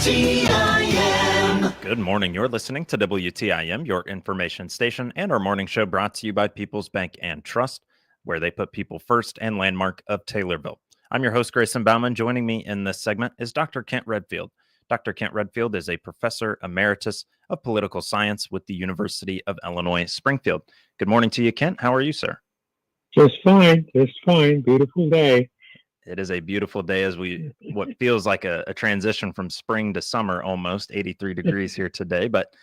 WTIM. Good morning. You're listening to WTIM, your information station, and our morning show brought to you by People's Bank and Trust, where they put people first and landmark of Taylorville. I'm your host, Grayson Bauman. Joining me in this segment is Dr. Kent Redfield. Dr. Kent Redfield is a professor emeritus of political science with the University of Illinois, Springfield. Good morning to you, Kent. How are you, sir? Just fine. Beautiful day. It is a beautiful day as what feels like a transition from spring to summer almost, 83 degrees here today. But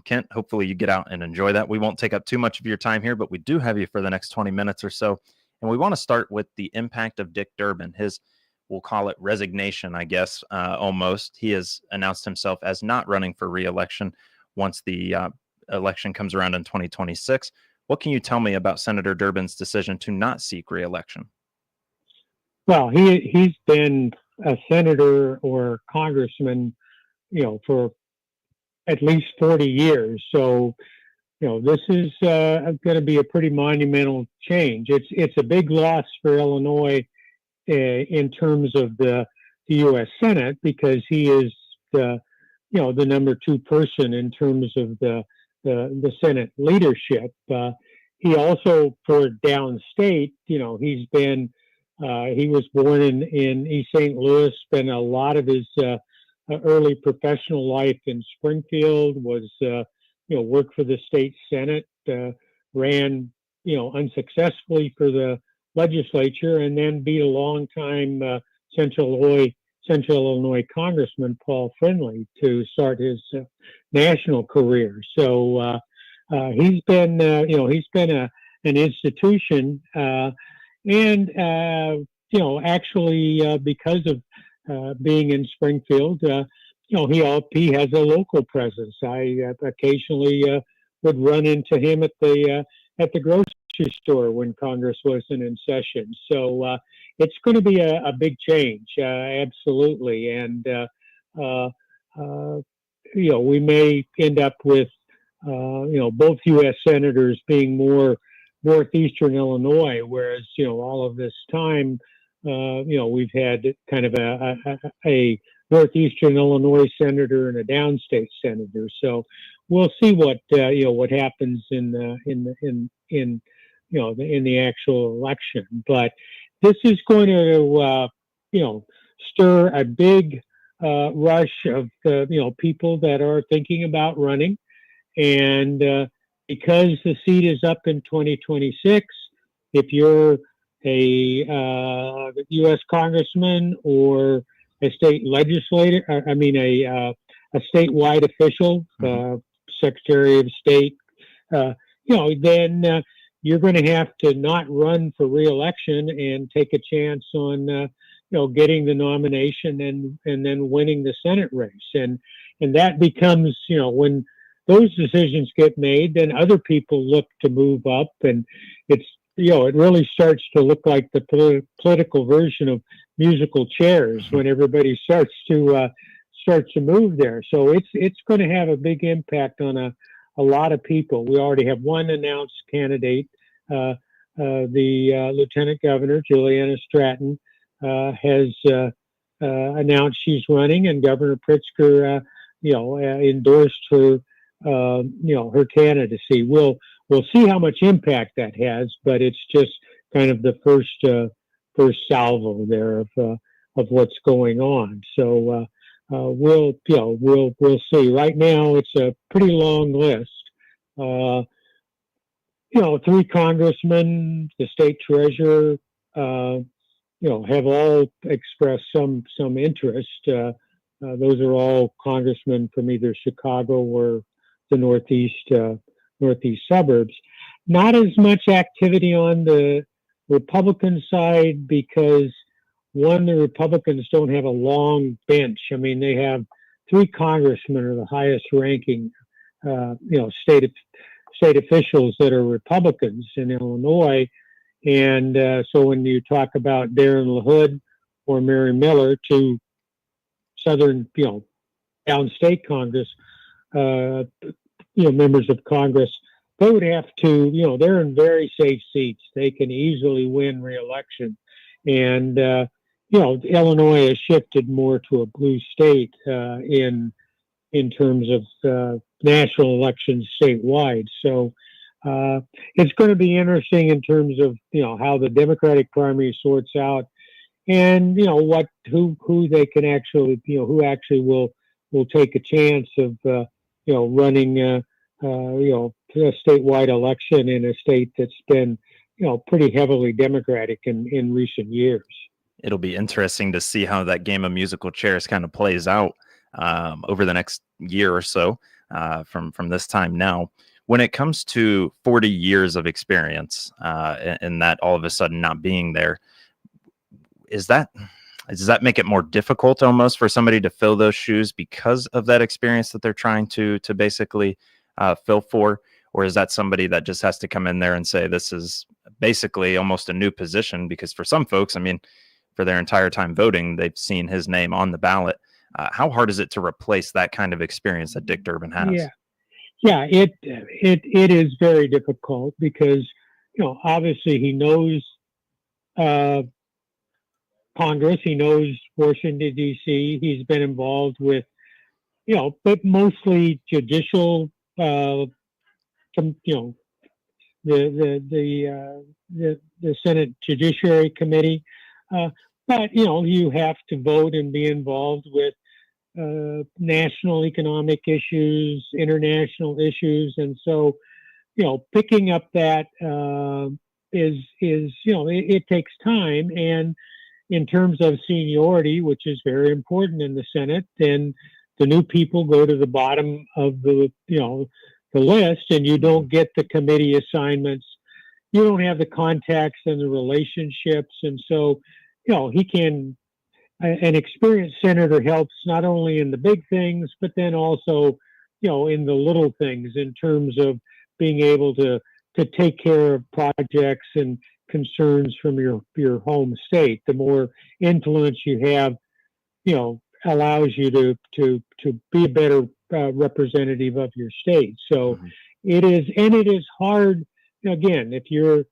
Kent, hopefully you get out and enjoy that. We won't take up too much of your time here, but we do have you for the next 20 minutes or so. And we want to start with the impact of Dick Durbin, his, we'll call it resignation, I guess, almost. He has announced himself as not running for re-election once the election comes around in 2026. What can you tell me about Senator Durbin's decision to not seek re-election? Well, he's been a senator or congressman, for at least 40 years. So, this is going to be a pretty monumental change. It's a big loss for Illinois in terms of the U.S. Senate, because he is the number two person in terms of the Senate leadership. He also, for downstate, he's been he was born in East St. Louis, spent a lot of his early professional life in Springfield, was, worked for the state Senate, ran, unsuccessfully for the legislature, and then beat a longtime Central Illinois Congressman Paul Friendly to start his national career. So he's been an institution. And, actually, because of being in Springfield, he has a local presence. I occasionally would run into him at the grocery store when Congress wasn't in session. So it's going to be a big change, absolutely. And, we may end up with, both U.S. senators being more Northeastern Illinois, whereas all of this time, we've had kind of a Northeastern Illinois senator and a downstate senator. So we'll see what happens in the actual election. But this is going to stir a big rush of people that are thinking about running, and because the seat is up in 2026, if you're a U.S. congressman or a state legislator, a statewide official, Secretary of State, then you're going to have to not run for re-election and take a chance on, getting the nomination and then winning the Senate race. And that becomes, when those decisions get made, then other people look to move up, and it really starts to look like the political version of musical chairs when everybody starts to move there. So it's going to have a big impact on a lot of people. We already have one announced candidate, the Lieutenant Governor Juliana Stratton has announced she's running, and Governor Pritzker endorsed her. Her candidacy. We'll see how much impact that has, but it's just kind of the first salvo there of what's going on. So we'll see. Right now, it's a pretty long list. 3 congressmen, the state treasurer, have all expressed some interest. Those are all congressmen from either Chicago or the northeast suburbs. Not as much activity on the Republican side because, one, the Republicans don't have a long bench. I mean, they have 3 congressmen are the highest ranking, state officials that are Republicans in Illinois. And so when you talk about Darren LaHood or Mary Miller, 2 southern, downstate Congress, members of Congress, they would have to, they're in very safe seats. They can easily win re-election. And, Illinois has shifted more to a blue state in terms of national elections statewide. So it's going to be interesting in terms of how the Democratic primary sorts out, and who they can actually who actually will take a chance of running a statewide election in a state that's been pretty heavily Democratic in recent years. It'll be interesting to see how that game of musical chairs kind of plays out over the next year or so from this time now. When it comes to 40 years of experience and that all of a sudden not being there, does that make it more difficult almost for somebody to fill those shoes because of that experience that they're trying to basically fill for? Or is that somebody that just has to come in there and say, this is basically almost a new position? Because for some folks, I mean, for their entire time voting, they've seen his name on the ballot. How hard is it to replace that kind of experience that Dick Durbin has? Yeah, it is very difficult because, obviously he knows Congress, he knows Washington, D.C., he's been involved with, but mostly judicial, the Senate Judiciary Committee. But, you have to vote and be involved with national economic issues, international issues. And so, picking up that it takes time. And in terms of seniority, which is very important in the Senate, then the new people go to the bottom of the list, and you don't get the committee assignments. You don't have the contacts and the relationships. And so, an experienced senator helps not only in the big things, but then also, in the little things in terms of being able to take care of projects and concerns from your home state. The more influence you have, allows you to be a better representative of your state. So it is hard. Again, if you're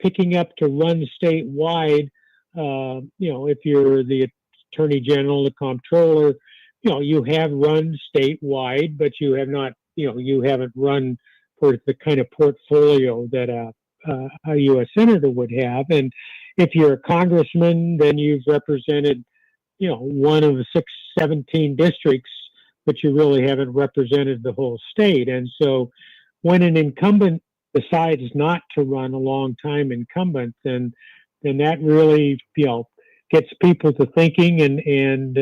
picking up to run statewide, if you're the Attorney General, the Comptroller, you have run statewide, but you have not, you haven't run for the kind of portfolio that a U.S. Senator would have. And if you're a congressman, then you've represented, one of the 17 districts, but you really haven't represented the whole state. And so when an incumbent decides not to run, a long-time incumbent, then that really, gets people to thinking, and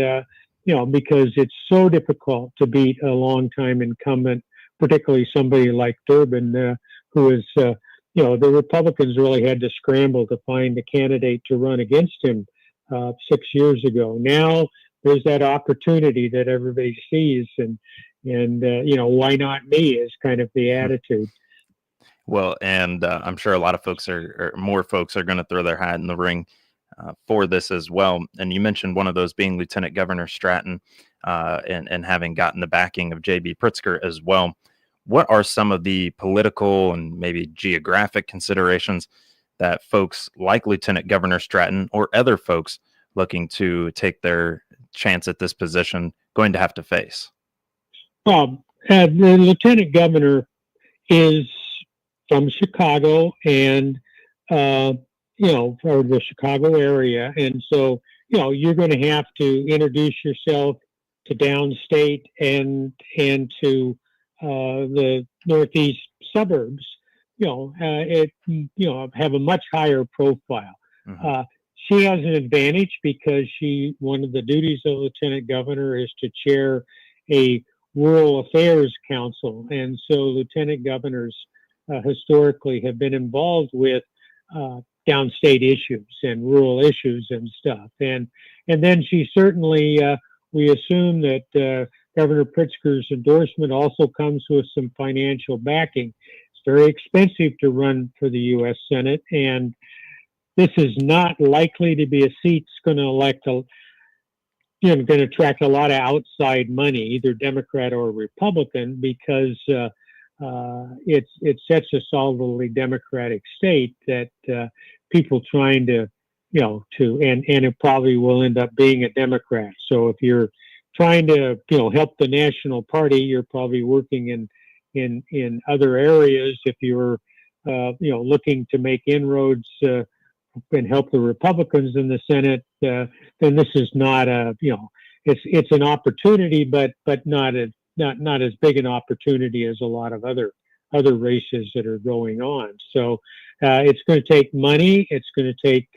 because it's so difficult to beat a long-time incumbent, particularly somebody like Durbin, who is, the Republicans really had to scramble to find a candidate to run against him 6 years ago. Now there's that opportunity that everybody sees, and why not me is kind of the attitude. Well, and I'm sure a lot of folks or more folks are going to throw their hat in the ring for this as well. And you mentioned one of those being Lieutenant Governor Stratton and having gotten the backing of J.B. Pritzker as well. What are some of the political and maybe geographic considerations that folks like Lieutenant Governor Stratton or other folks looking to take their chance at this position going to have to face? Well, the Lieutenant Governor is from Chicago and, or the Chicago area. And so, you're going to have to introduce yourself to downstate and to the northeast suburbs, have a much higher profile. She has an advantage because one of the duties of Lieutenant Governor is to chair a Rural Affairs Council. And so Lieutenant Governors historically have been involved with downstate issues and rural issues and stuff. And then she certainly, we assume that Governor Pritzker's endorsement also comes with some financial backing. It's very expensive to run for the U.S. Senate, and this is not likely to be a seat that's going to attract a lot of outside money, either Democrat or Republican, because it's such a solidly Democratic state that people trying to and it probably will end up being a Democrat. So if you're trying to, help the national party, you're probably working in other areas. If you're, looking to make inroads and help the Republicans in the Senate, then this is not it's an opportunity, but not as big an opportunity as a lot of other races that are going on. So it's going to take money. It's going to take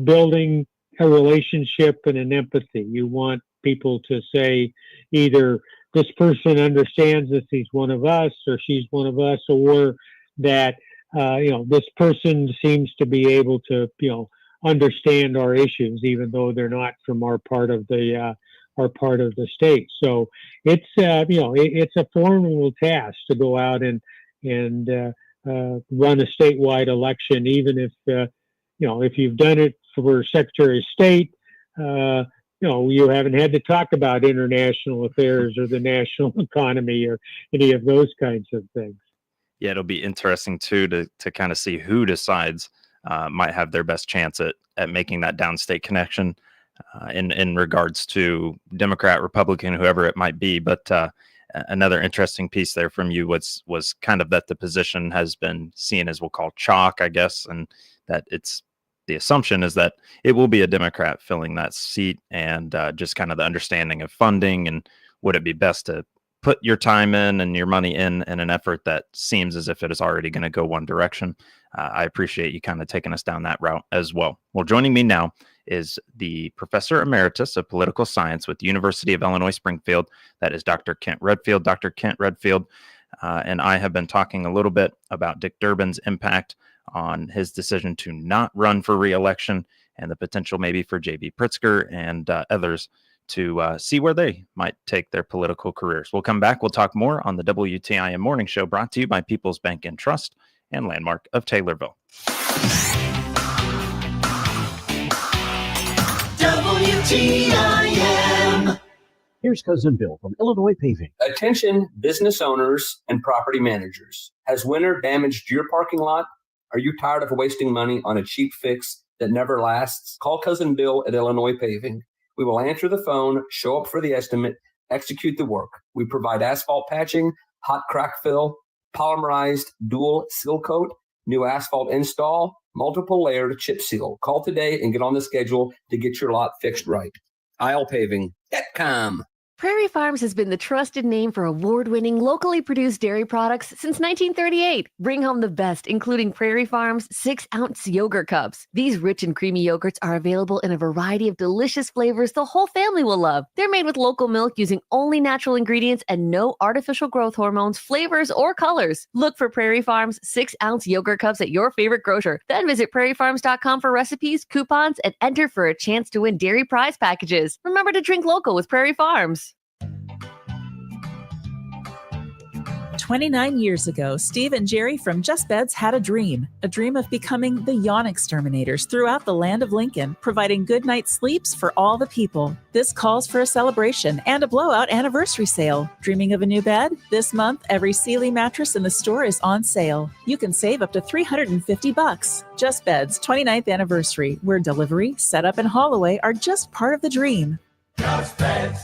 building a relationship and an empathy. You want people to say either this person understands us, he's one of us, or she's one of us, or that this person seems to be able to understand our issues, even though they're not from our part of the state. So it's it's a formidable task to go out and run a statewide election, even if if you've done it for Secretary of State. You haven't had to talk about international affairs or the national economy or any of those kinds of things. Yeah, it'll be interesting too to kind of see who decides might have their best chance at making that downstate connection in regards to Democrat, Republican, whoever it might be. But another interesting piece there from you was kind of that the position has been seen as we'll call chalk, I guess, and that the assumption is that it will be a Democrat filling that seat, and just kind of the understanding of funding, and would it be best to put your time in and your money in an effort that seems as if it is already going to go one direction. I appreciate you kind of taking us down that route as well. Well, joining me now is the Professor Emeritus of Political Science with the University of Illinois Springfield. That is Dr. Kent Redfield. Dr. Kent Redfield and I have been talking a little bit about Dick Durbin's impact on his decision to not run for re-election and the potential maybe for J.B. Pritzker and others to see where they might take their political careers. We'll come back. We'll talk more on the WTIM Morning Show, brought to you by People's Bank and Trust and Landmark of Taylorville. WTIM. Here's Cousin Bill from Illinois Paving. Attention business owners and property managers. Has winter damaged your parking lot? Are you tired of wasting money on a cheap fix that never lasts? Call Cousin Bill at Illinois Paving. We will answer the phone, show up for the estimate, execute the work. We provide asphalt patching, hot crack fill, polymerized dual seal coat, new asphalt install, multiple layered chip seal. Call today and get on the schedule to get your lot fixed right. ILPaving.com. Prairie Farms has been the trusted name for award-winning, locally produced dairy products since 1938. Bring home the best, including Prairie Farms 6-ounce yogurt cups. These rich and creamy yogurts are available in a variety of delicious flavors the whole family will love. They're made with local milk using only natural ingredients and no artificial growth hormones, flavors, or colors. Look for Prairie Farms 6-ounce yogurt cups at your favorite grocer. Then visit prairiefarms.com for recipes, coupons, and enter for a chance to win dairy prize packages. Remember to drink local with Prairie Farms. 29 years ago, Steve and Jerry from Just Beds had a dream of becoming the yawn exterminators throughout the land of Lincoln, providing good night's sleeps for all the people. This calls for a celebration and a blowout anniversary sale. Dreaming of a new bed? This month, every Sealy mattress in the store is on sale. You can save up to $350. Just Beds 29th anniversary, where delivery, setup, and haul away are just part of the dream. Just Beds.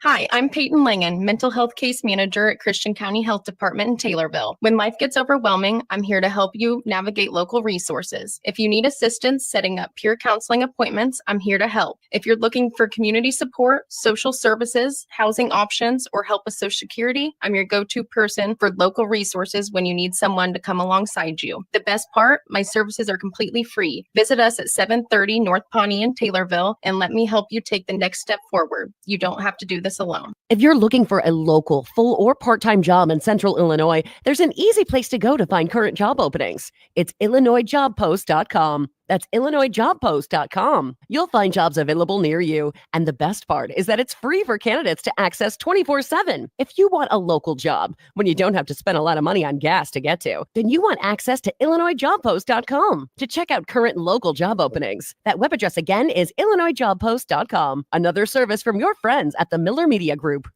Hi, I'm Peyton Langen, Mental Health Case Manager at Christian County Health Department in Taylorville. When life gets overwhelming, I'm here to help you navigate local resources. If you need assistance setting up peer counseling appointments, I'm here to help. If you're looking for community support, social services, housing options, or help with Social Security, I'm your go-to person for local resources when you need someone to come alongside you. The best part, my services are completely free. Visit us at 730 North Pawnee in Taylorville and let me help you take the next step forward. You don't have to do this alone. If you're looking for a local, full or part-time job in Central Illinois, there's an easy place to go to find current job openings. It's IllinoisJobPost.com. That's IllinoisJobPost.com. You'll find jobs available near you. And the best part is that it's free for candidates to access 24/7. If you want a local job when you don't have to spend a lot of money on gas to get to, then you want access to IllinoisJobPost.com to check out current local job openings. That web address again is IllinoisJobPost.com. Another service from your friends at the Miller Media Group.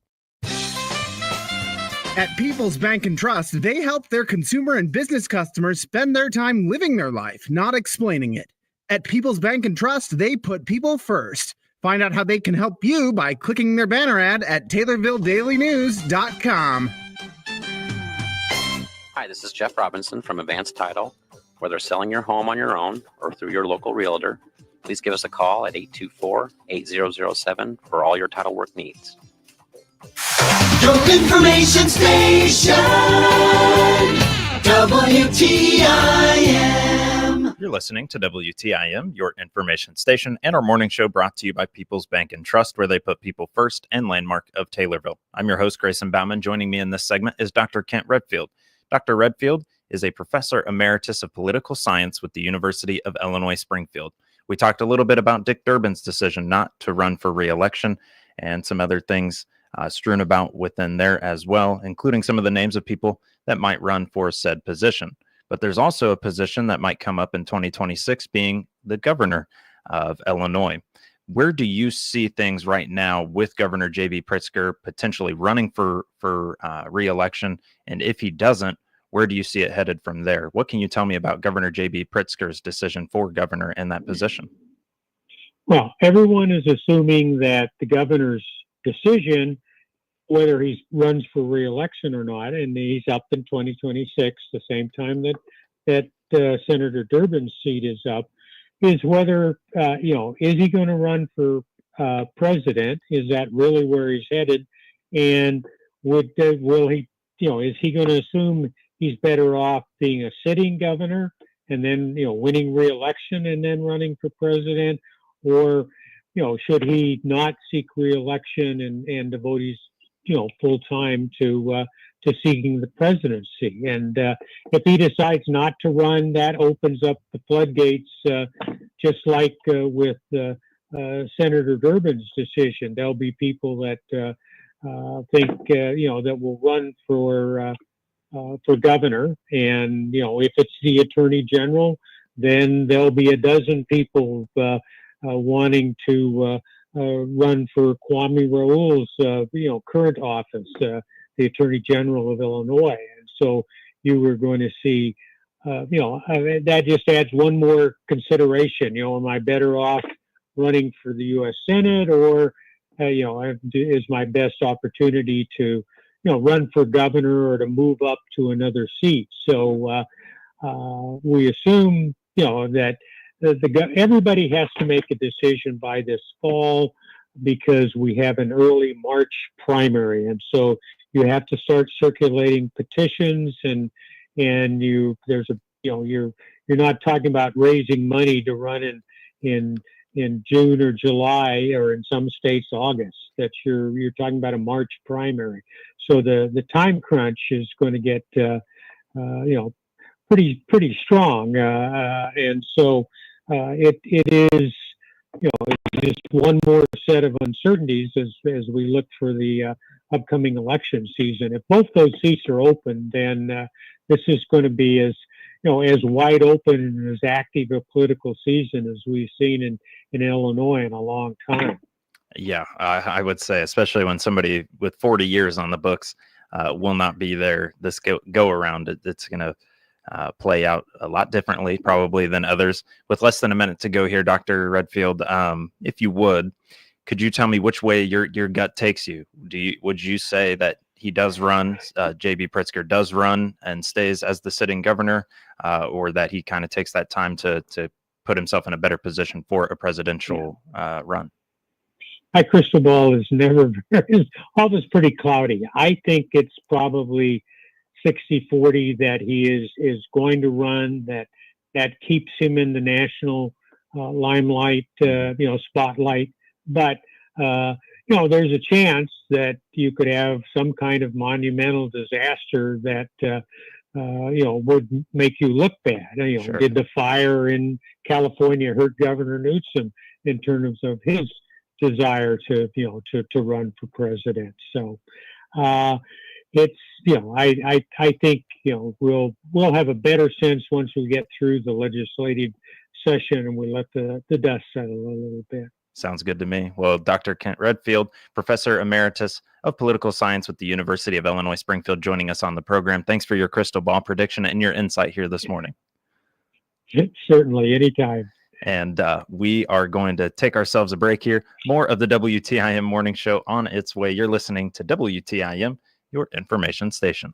At People's Bank and Trust, they help their consumer and business customers spend their time living their life, not explaining it. At People's Bank and Trust, they put people first. Find out how they can help you by clicking their banner ad at TaylorvilleDailyNews.com. Hi, this is Jeff Robinson from Advanced Title. Whether selling your home on your own or through your local realtor, please give us a call at 824-8007 for all your title work needs. Your information station, WTIM. You're listening to WTIM, your information station, and our morning show brought to you by People's Bank and Trust, where they put people first, and Landmark of Taylorville. I'm your host, Grayson Bauman. Joining me in this segment is Dr. Kent Redfield. Dr. Redfield is a professor emeritus of political science with the University of Illinois Springfield. We talked a little bit about Dick Durbin's decision not to run for re-election and some other things strewn about within there as well, including some of the names of people that might run for said position. But there's also a position that might come up in 2026, being the governor of Illinois. Where do you see things right now with Governor J.B. Pritzker potentially running for re-election? And if he doesn't, where do you see it headed from there? What can you tell me about Governor J.B. Pritzker's decision for governor in that position? Well, everyone is assuming that the governor's decision, whether he runs for re-election or not, and he's up in 2026, the same time that Senator Durbin's seat is up, is whether, is he going to run for president? Is that really where he's headed? And will he, is he going to assume he's better off being a sitting governor and then, winning re-election and then running for president? Or, should he not seek re-election and devote his, full time to seeking the presidency? And if he decides not to run, that opens up the floodgates, just like with Senator Durbin's decision. There'll be people that think, that will run for governor. And, if it's the attorney general, then there'll be a dozen people wanting to run for Kwame Raoul's, current office, the Attorney General of Illinois. And so you were going to see, that just adds one more consideration. Am I better off running for the U.S. Senate, or, is my best opportunity to, run for governor or to move up to another seat? So we assume, that everybody has to make a decision by this fall, because we have an early March primary, and so you have to start circulating petitions, and you're not talking about raising money to run in June or July, or in some states August. That you're talking about a March primary, so the time crunch is going to get pretty strong, and so. It is, it's just one more set of uncertainties as we look for the upcoming election season. If both those seats are open, then this is going to be as wide open and as active a political season as we've seen in Illinois in a long time. Yeah, I would say, especially when somebody with 40 years on the books will not be there this go around. It's going to play out a lot differently probably than others. With less than a minute to go here, Dr. Redfield, if you could you tell me which way your gut takes you? Would you say that he does run, J.B. Pritzker does run and stays as the sitting governor, or that he kind of takes that time to put himself in a better position for a presidential run? My crystal ball is never always pretty cloudy. I think it's probably 60-40 that he is going to run, that keeps him in the national limelight, spotlight. But, there's a chance that you could have some kind of monumental disaster that, would make you look bad. Sure. Did the fire in California hurt Governor Newsom in terms of his desire to run for president? So, it's, I think, we'll have a better sense once we get through the legislative session and we let the dust settle a little bit. Sounds good to me. Well, Dr. Kent Redfield, Professor Emeritus of Political Science with the University of Illinois Springfield, joining us on the program. Thanks for your crystal ball prediction and your insight here this morning. Certainly, anytime. And we are going to take ourselves a break here. More of the WTIM morning show on its way. You're listening to WTIM, your information station.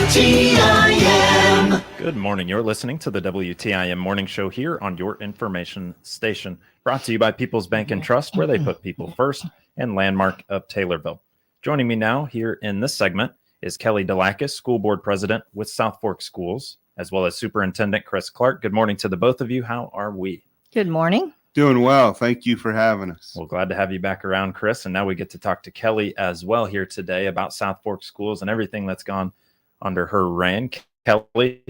WTIM. Good morning. You're listening to the WTIM Morning Show here on your information station, brought to you by People's Bank and Trust, where they put people first, and Landmark of Taylorville. Joining me now here in this segment is Kelly Delakis, School Board President with South Fork Schools, as well as Superintendent Chris Clark. Good morning to the both of you. How are we? Good morning. Doing well. Thank you for having us. Well, glad to have you back around, Chris. And now we get to talk to Kelly as well here today about South Fork Schools and everything that's gone under her reign. Kelly,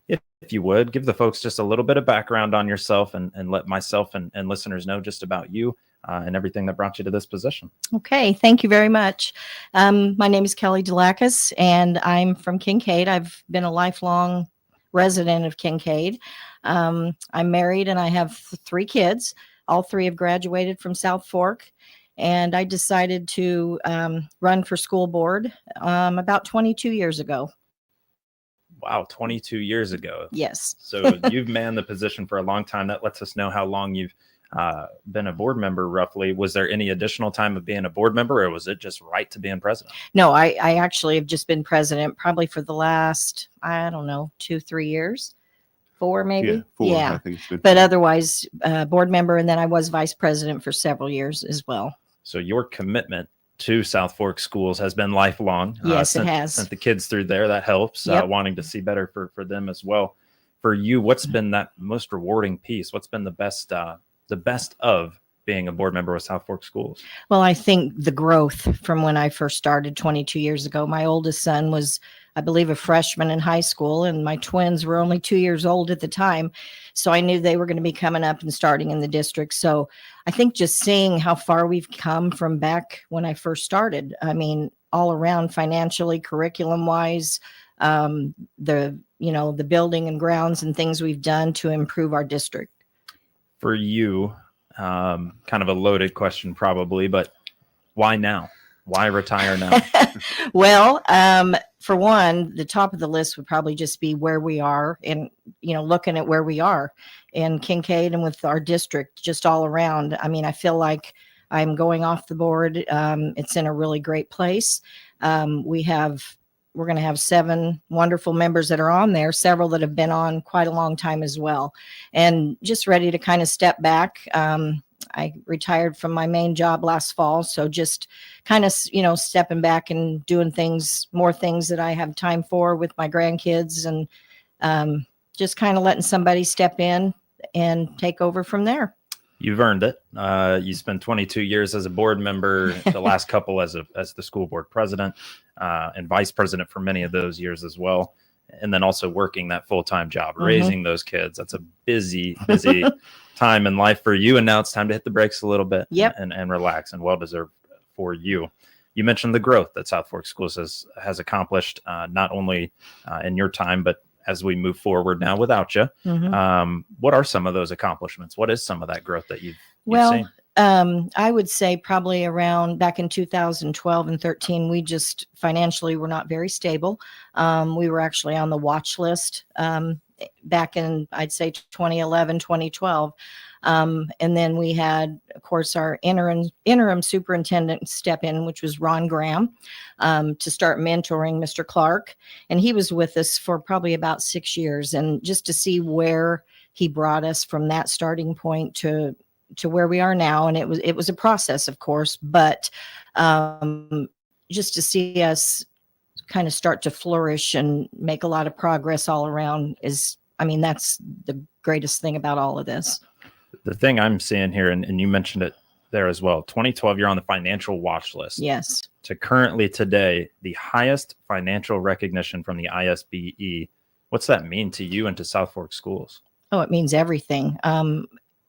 if you would, give the folks just a little bit of background on yourself and let myself and listeners know just about you and everything that brought you to this position. Okay, thank you very much. My name is Kelly Delakis, and I'm from Kincaid. I've been a lifelong resident of Kincaid. I'm married and I have 3 kids. All 3 have graduated from South Fork. And I decided to run for school board about 22 years ago. Wow, 22 years ago. Yes. So you've manned the position for a long time. That lets us know how long you've been a board member, roughly. Was there any additional time of being a board member, or was it just right to being president? No, I actually have just been president probably for the last, 2-3 years. 4 maybe. Yeah, 4. Yeah. I think it's been But 4. otherwise, board member, and then I was vice president for several years as well. So your commitment to South Fork Schools has been lifelong. Yes, it has. Sent the kids through there. That helps. Yep. Wanting to see better for them as well. For you, what's been that most rewarding piece? What's been the best of being a board member with South Fork Schools? Well, I think the growth from when I first started 22 years ago. My oldest son was, I believe, a freshman in high school, and my twins were only 2 years old at the time. So I knew they were going to be coming up and starting in the district. So I think just seeing how far we've come from back when I first started, I mean, all around financially, curriculum wise, the building and grounds and things we've done to improve our district. For you, kind of a loaded question probably, but why now? Why retire now? Well, for one, the top of the list would probably just be where we are and, looking at where we are in Kincaid and with our district just all around. I mean, I feel like I'm going off the board. It's in a really great place. We're going to have 7 wonderful members that are on there, several that have been on quite a long time as well, and just ready to kind of step back. I retired from my main job last fall. So just kind of, stepping back and doing more things that I have time for with my grandkids, and just kind of letting somebody step in and take over from there. You've earned it. You spent 22 years as a board member, the last couple as the school board president and vice president for many of those years as well. And then also working that full-time job, raising those kids. That's a busy time in life for you. And now it's time to hit the brakes a little bit. Yep. and relax, and well-deserved for you. You mentioned the growth that South Fork Schools has accomplished, not only in your time, but as we move forward now without you. What are some of those accomplishments? What is some of that growth that you've seen? I would say probably around back in 2012 and 13, we just financially were not very stable. We were actually on the watch list back in, I'd say, 2011, 2012. And then we had, of course, our interim superintendent step in, which was Ron Graham, to start mentoring Mr. Clark. And he was with us for probably about 6 years. And just to see where he brought us from that starting point to where we are now. And it was a process, of course, but just to see us kind of start to flourish and make a lot of progress all around that's the greatest thing about all of this. The thing I'm seeing here, and you mentioned it there as well, 2012, you're on the financial watch list. Yes. To currently today, the highest financial recognition from the ISBE. What's that mean to you and to South Fork Schools? Oh, it means everything.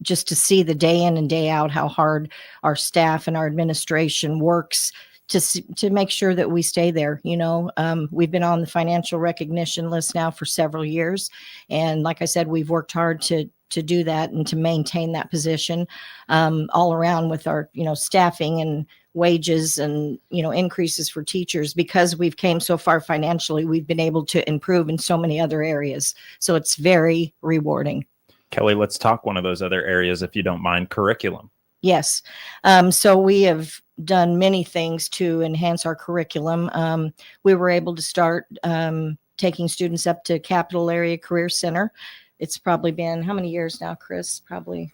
Just to see the day in and day out how hard our staff and our administration works to make sure that we stay there. We've been on the financial recognition list now for several years. And like I said, we've worked hard to do that and to maintain that position all around with our, staffing and wages and, increases for teachers. Because we've came so far financially, we've been able to improve in so many other areas. So it's very rewarding. Kelly, let's talk one of those other areas, if you don't mind, curriculum. Yes. So we have done many things to enhance our curriculum. We were able to start taking students up to Capital Area Career Center. It's probably been how many years now, Chris? Probably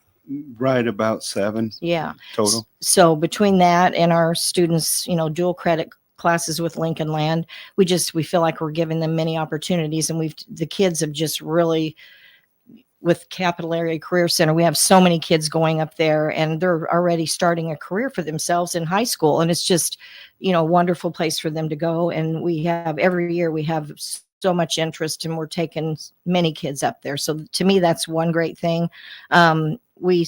Right about 7. Yeah. Total. So between that and our students, dual credit classes with Lincoln Land, we feel like we're giving them many opportunities, and the kids have just really, with Capital Area Career Center, we have so many kids going up there and they're already starting a career for themselves in high school. And it's just, a wonderful place for them to go. And every year we have so much interest, and we're taking many kids up there. So to me, that's one great thing. We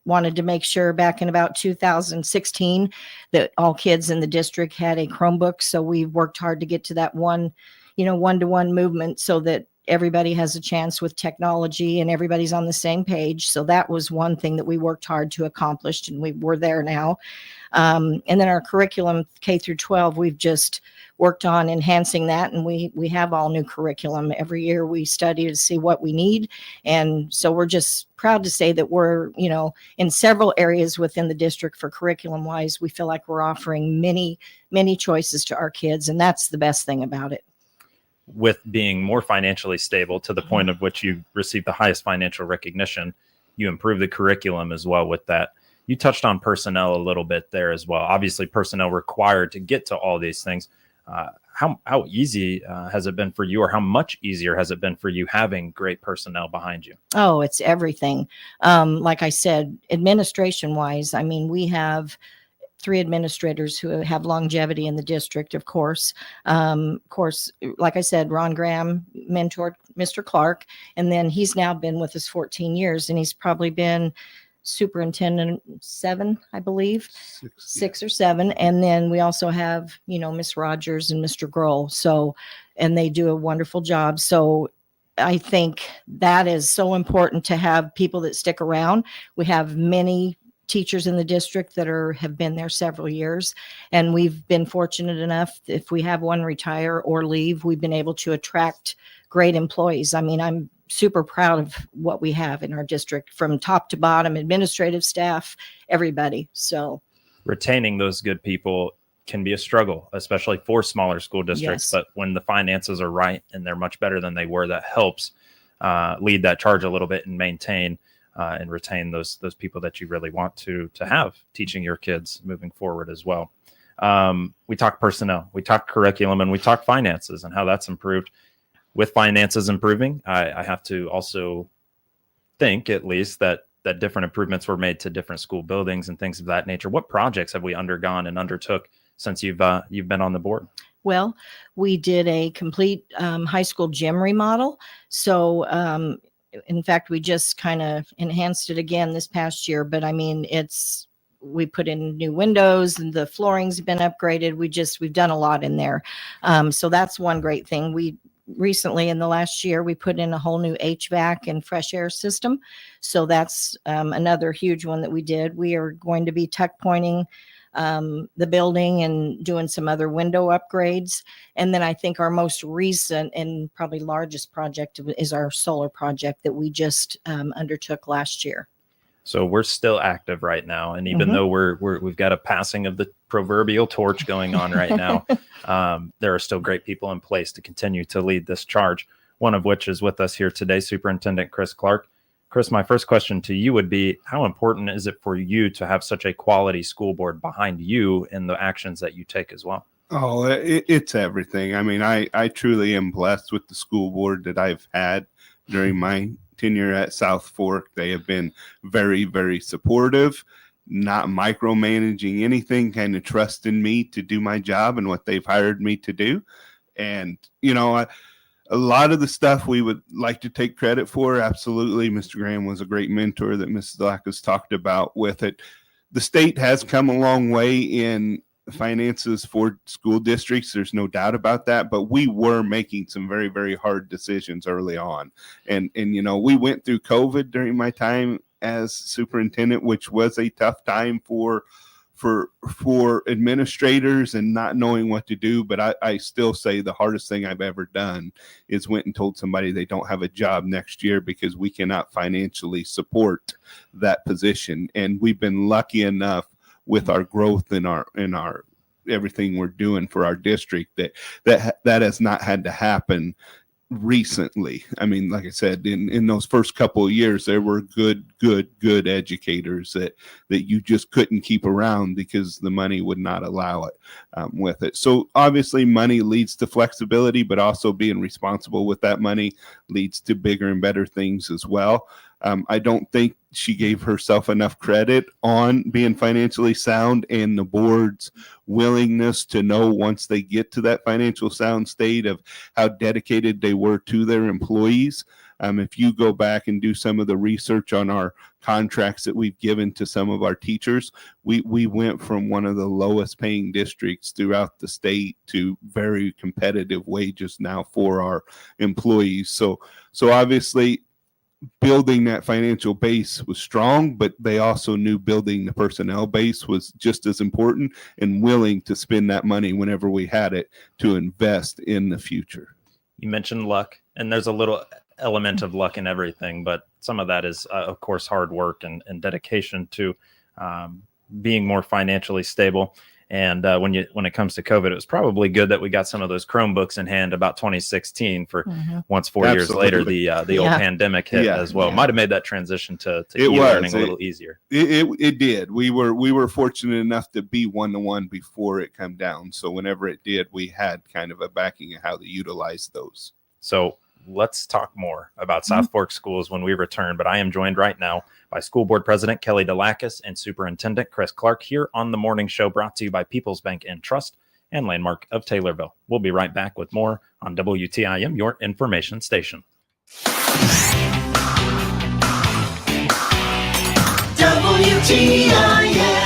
wanted to make sure back in about 2016 that all kids in the district had a Chromebook. So we worked hard to get to that one-to-one movement so that everybody has a chance with technology and everybody's on the same page. So that was one thing that we worked hard to accomplish, and we're there now. And then our curriculum, K through 12, we've just worked on enhancing that, and we have all new curriculum. Every year we study to see what we need. And so we're just proud to say that we're, in several areas within the district for curriculum wise, we feel like we're offering many, many choices to our kids. And that's the best thing about it. With being more financially stable to the point of which you receive the highest financial recognition, you improve the curriculum as well with that. You touched on personnel a little bit there as well. Obviously, personnel required to get to all these things. How easy has it been for you, or how much easier has it been for you having great personnel behind you? Oh, it's everything. Like I said, administration wise, we have 3 administrators who have longevity in the district, of course. Like I said, Ron Graham mentored Mr. Clark, and then he's now been with us 14 years, and he's probably been superintendent 7, I believe, 6 or 7. And then we also have, Miss Rogers and Mr. Grohl. So, and they do a wonderful job. So I think that is so important to have people that stick around. We have many teachers in the district that have been there several years, and we've been fortunate enough, if we have one retire or leave, we've been able to attract great employees. I'm super proud of what we have in our district, from top to bottom, administrative staff, everybody. So retaining those good people can be a struggle, especially for smaller school districts. Yes. But when the finances are right and they're much better than they were, that helps lead that charge a little bit and maintain and retain those people that you really want to have teaching your kids moving forward as well. We talk personnel, we talk curriculum, and we talk finances and how that's improved. With finances improving, I have to also think, at least, that different improvements were made to different school buildings and things of that nature. What projects have we undergone and undertook since you've been on the board? Well, we did a complete high school gym remodel. So, in fact, we just kind of enhanced it again this past year. But we put in new windows, and the flooring's been upgraded. We've done a lot in there. So that's one great thing. We recently, in the last year, we put in a whole new HVAC and fresh air system. So that's another huge one that we did. We are going to be tuck pointing the building and doing some other window upgrades. And then I think our most recent and probably largest project is our solar project that we just undertook last year. So we're still active right now, and even though we've got a passing of the proverbial torch going on right now, there are still great people in place to continue to lead this charge. One of which is with us here today, Superintendent Chris Clark. Chris, my first question to you would be, how important is it for you to have such a quality school board behind you in the actions that you take as well? Oh, it's everything. I truly am blessed with the school board that I've had during my tenure at South Fork. They have been very, very supportive, not micromanaging anything, kind of trusting me to do my job and what they've hired me to do. And, a lot of the stuff we would like to take credit for. Absolutely. Mr. Graham was a great mentor that Mrs. Black has talked about with it. The state has come a long way in finances for school districts. There's no doubt about that, but we were making some very, very hard decisions early on. And we went through COVID during my time as superintendent, which was a tough time for administrators and not knowing what to do. But I still say the hardest thing I've ever done is went and told somebody they don't have a job next year because we cannot financially support that position. And we've been lucky enough with our growth in our everything we're doing for our district, that has not had to happen recently. I mean, like I said, in those first couple of years, there were good educators that you just couldn't keep around because the money would not allow it with it. So obviously money leads to flexibility, but also being responsible with that money leads to bigger and better things as well. I don't think she gave herself enough credit on being financially sound, and the board's willingness to know once they get to that financial sound state of how dedicated they were to their employees. If you go back and do some of the research on our contracts that we've given to some of our teachers, we went from one of the lowest paying districts throughout the state to very competitive wages now for our employees. So obviously, building that financial base was strong, but they also knew building the personnel base was just as important, and willing to spend that money whenever we had it to invest in the future. You mentioned luck, and there's a little element of luck in everything, but some of that is, of course, hard work and dedication to being more financially stable. And when it comes to COVID, it was probably good that we got some of those Chromebooks in hand about 2016 for once 4 years later, the old pandemic hit as well. Might have made that transition to e-learning a little easier. It did. We were fortunate enough to be one-to-one before it come down. So whenever it did, we had kind of a backing of how to utilize those. So let's talk more about South Fork schools when we return. But I am joined right now by School Board President Kelly Delakis and Superintendent Chris Clark here on the morning show, brought to you by People's Bank and Trust and Landmark of Taylorville. We'll be right back with more on WTIM, your information station. WTIM.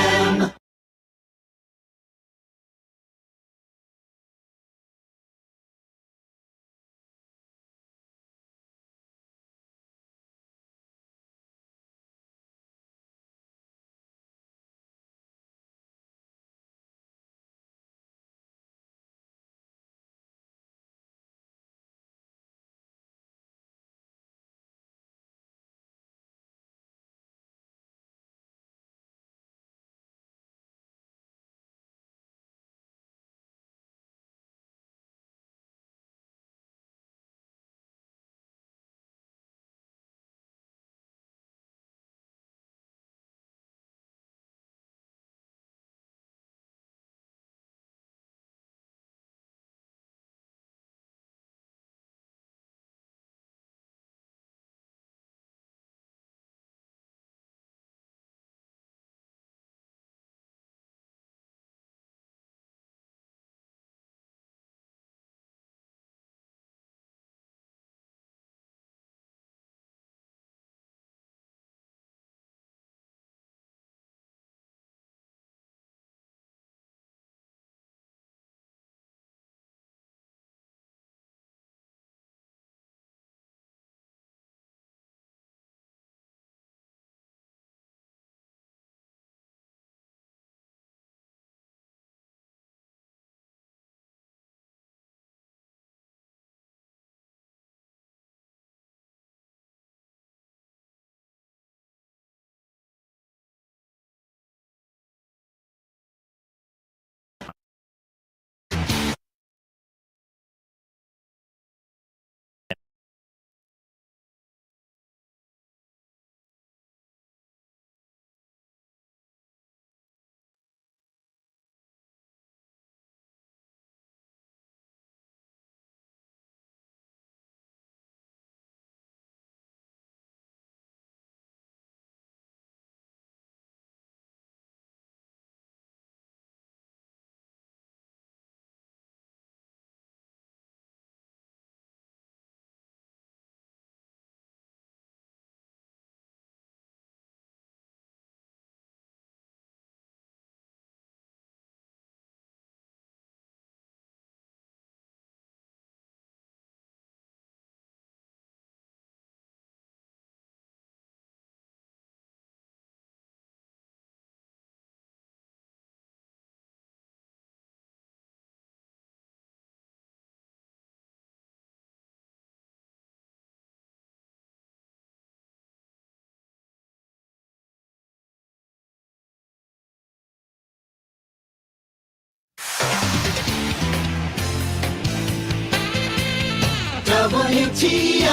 WTIM.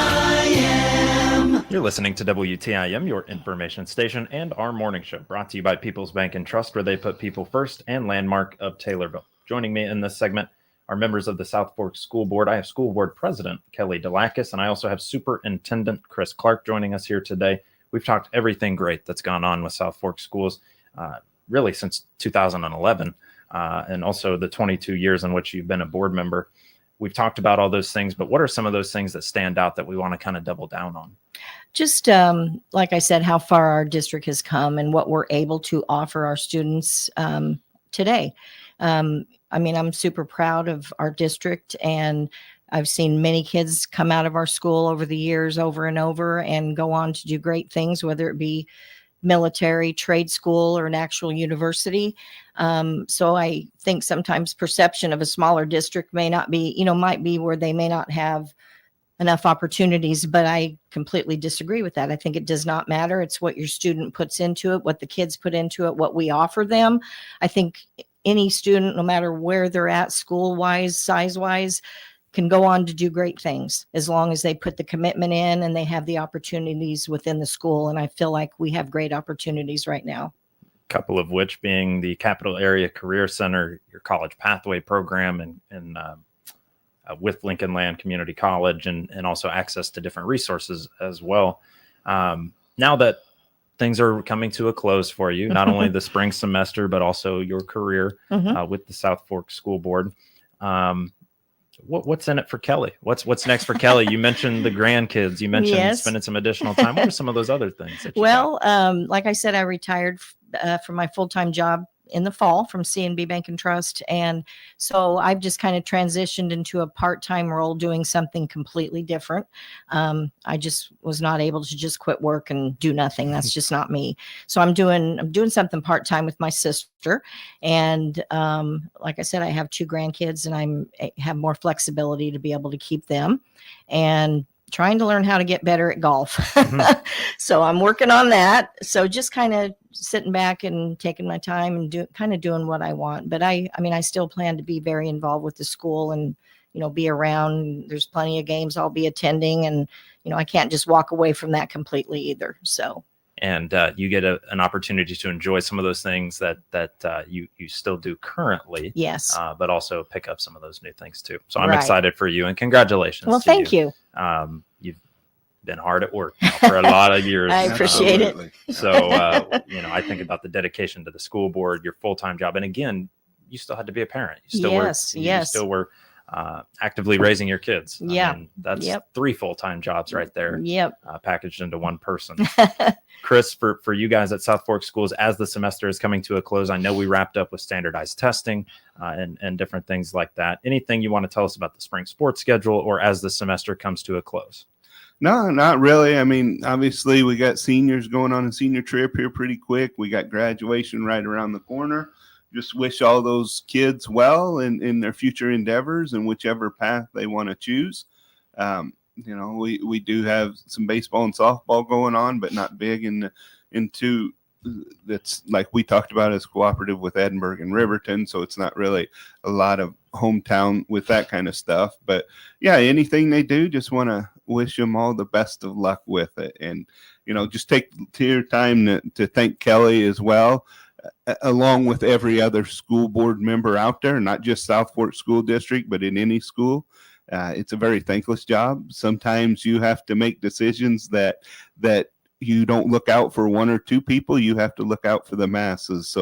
You're listening to WTIM, your information station, and our morning show, brought to you by People's Bank and Trust, where they put people first, and Landmark of Taylorville. Joining me in this segment are members of the South Fork School Board. I have School Board President Kelly Delakis, and I also have Superintendent Chris Clark joining us here today. We've talked everything great that's gone on with South Fork Schools, really since 2011, and also the 22 years in which you've been a board member. We've talked about all those things, but what are some of those things that stand out that we want to kind of double down on? Just like I said, how far our district has come and what we're able to offer our students today. I mean, I'm super proud of our district, and I've seen many kids come out of our school over the years, over and over, and go on to do great things, whether it be military, trade school, or an actual university. So I think sometimes perception of a smaller district may not be, might be where they may not have enough opportunities, but I completely disagree with that. I think it does not matter. It's what your student puts into it, what the kids put into it, what we offer them. I think any student, no matter where they're at, school-wise, size-wise, can go on to do great things as long as they put the commitment in and they have the opportunities within the school. And I feel like we have great opportunities right now. Couple of which being the Capital Area Career Center, your college pathway program, and with Lincoln Land Community College, and also access to different resources as well. Now that things are coming to a close for you, not only the spring semester, but also your career with the South Fork School Board. What's in it for Kelly? What's next for Kelly? You mentioned the grandkids. You mentioned spending some additional time. What are some of those other things that you got? Like I said, I retired from my full-time job in the fall from CNB Bank and Trust. And so I've just kind of transitioned into a part-time role doing something completely different. I just was not able to just quit work and do nothing. That's just not me. So I'm doing something part-time with my sister. And like I said, I have 2 grandkids, and I have more flexibility to be able to keep them, and trying to learn how to get better at golf. So I'm working on that. So just kind of sitting back and taking my time and doing what I want. But I mean, I still plan to be very involved with the school and, be around. There's plenty of games I'll be attending, and, I can't just walk away from that completely either. So. And you get an opportunity to enjoy some of those things that you still do currently. Yes. But also pick up some of those new things too. So I'm excited for you, and congratulations. Well, thank you. You've been hard at work now for a lot of years. I appreciate it. So, I think about the dedication to the school board, your full-time job. And again, you still had to be a parent. You still you still were actively raising your kids. Yeah. I mean, that's 3 full-time jobs right there. Yep. Packaged into one person. Chris, for you guys at South Fork Schools, as the semester is coming to a close, I know we wrapped up with standardized testing and different things like that. Anything you want to tell us about the spring sports schedule, or as the semester comes to a close? No, not really. I mean, obviously we got seniors going on a senior trip here pretty quick. We got graduation right around the corner. Just wish all those kids well in their future endeavors and whichever path they want to choose. We do have some baseball and softball going on, but not big into that's like we talked about as cooperative with Edinburgh and Riverton. So it's not really a lot of hometown with that kind of stuff. But yeah, anything they do, just want to wish them all the best of luck with it. And, just take your time to thank Kelly as well, along with every other school board member out there, not just South Fork School District, but in any school. It's a very thankless job. Sometimes you have to make decisions that you don't look out for 1 or 2 people. You have to look out for the masses.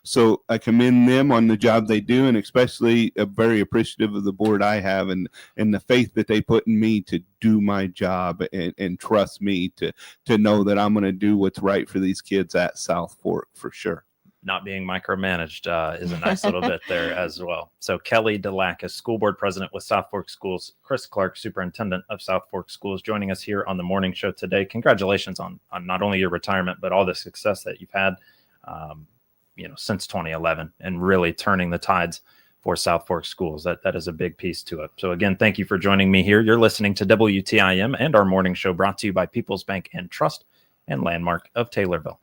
So I commend them on the job they do, and especially very appreciative of the board I have and the faith that they put in me to do my job and trust me to know that I'm going to do what's right for these kids at South Fork for sure. Not being micromanaged is a nice little bit there as well. So Kelly Delakis, School Board President with South Fork Schools, Chris Clark, Superintendent of South Fork Schools, joining us here on the morning show today. Congratulations on not only your retirement, but all the success that you've had, since 2011, and really turning the tides for South Fork Schools. That is a big piece to it. So again, thank you for joining me here. You're listening to WTIM and our morning show, brought to you by People's Bank and Trust and Landmark of Taylorville.